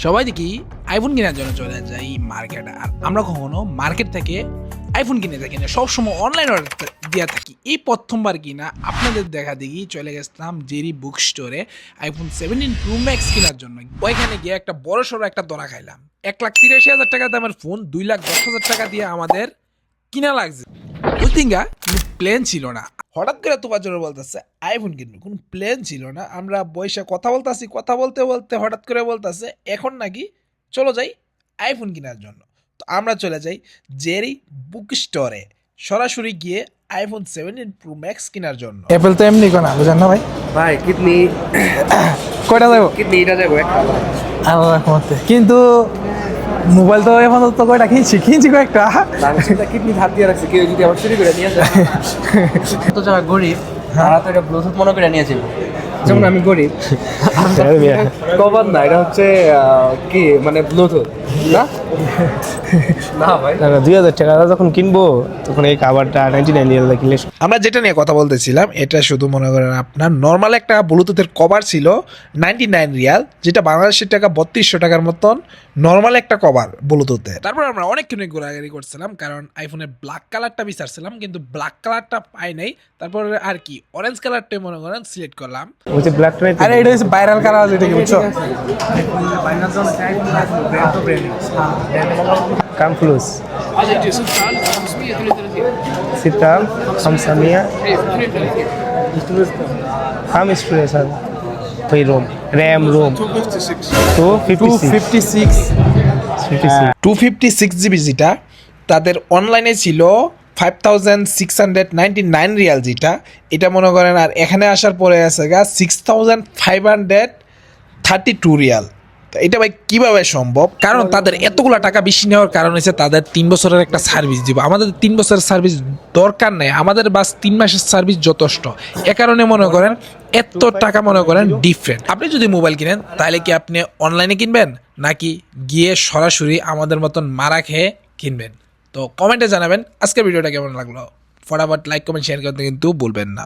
সবাই দেখি আইফোন কেনার জন্য চলে যাই মার্কেটে, আর আমরা কখনো মার্কেট থেকে আইফোন কিনে থাকি না, সবসময় অনলাইন অর্ডার দিয়ে থাকি। এই প্রথমবার কিনা আপনাদের দেখা দেখি চলে গেছিলাম জেরি বুক স্টোরে আইফোন 17 প্রো ম্যাক্স কেনার জন্য। ওইখানে গিয়ে একটা বড় সড়ো একটা ধরা খাইলাম। 1,83,000 টাকা দামের ফোন 2,10,000 টাকা দিয়ে আমাদের কিনা লাগছে। ওই দিনটা কোনো প্ল্যান ছিল না, হঠাৎ করে তোমার জন্য বলতেছে আইফোন কিনবো, কোনো প্ল্যান ছিল না। আমরা বৈশা কথা বলতেছি, কথা বলতে বলতে হঠাৎ করে বলতেছে এখন নাকি চলো যাই আইফোন কেনার জন্য। তো আমরা চলে যাই জেরি বুক স্টোরে, সরাসরি গিয়ে আইফোন 17 প্রো ম্যাক্স কেনার জন্য। অ্যাপেল তো এমনি কোনা বুঝেন না ভাই, ভাই কিডনি কয়টা যাবো কিডনি এটা যাবো একটা আল্লাহ রহমতে। কিন্তু মোবাইল তো এখন তো কয়টা কিনছি কয়েকটা। কিডনি হাত দিয়ে রাখছে, কেউ যদি আবার চুরি করে নিয়ে যায় তো যারা গরিব তারা তো এটা ব্লুটুথ মনে করে নিয়েছিল। যেমন আমি গরিব, কভার না, এটা হচ্ছে কি মানে ব্লুটুথ না না ভাই না 2,000 টাকা যখন কিনবো তখন এই কাভারটা 99 রিয়াল কিনলে। আমরা যেটা নিয়ে কথা বলতেছিলাম এটা শুধু মনে করেন আপনার নর্মাল একটা ব্লুটুথের কভার ছিল 99 রিয়াল, যেটা বাংলাদেশের টাকা 3200 টাকার মতন নর্মাল একটা কভার ব্লুটুথে। তারপর আমরা অনেকক্ষণ ঘোরাঘুরি করছিলাম, কারণ আইফোনের ব্ল্যাক কালারটা বিচারছিলাম কিন্তু ব্ল্যাক কালারটা পাই নাই। তারপর আর কি অরেঞ্জ কালারটাই মনে করেন সিলেক্ট করলাম। ওই যে ব্ল্যাক টাইপ, আরে এটা হচ্ছে ভাইরাল কালার, যেটা কি বুঝছো? كام فلوس؟ 6,500 خمس فلوس هذا في روم رام روم 256 256 জিবি যেটা তাদের অনলাইনে ছিল 5,699 রিয়াল, যেটা এটা মনে করেন। আর এখানে আসার পরে আছে গা 6,532 রিয়াল। তো এটা ভাই কিভাবে সম্ভব? কারণ তাদের এতগুলো টাকা বেশি নেওয়ার কারণ হচ্ছে তাদের 3 বছরের একটা সার্ভিস দিব। আমাদের 3 বছরের সার্ভিস দরকার নেই, আমাদের বাস 3 মাসের সার্ভিস যথেষ্ট। এ কারণে মনে করেন এত টাকা মনে করেন ডিফারেন্ট। আপনি যদি মোবাইল কিনেন তাহলে কি আপনি অনলাইনে কিনবেন নাকি গিয়ে সরাসরি আমাদের মতন মারা খেয়ে কিনবেন? তো কমেন্টে জানাবেন আজকের ভিডিওটা কেমন লাগলো। ফটাফট লাইক কমেন্ট শেয়ার করতে কিন্তু ভুলবেন না।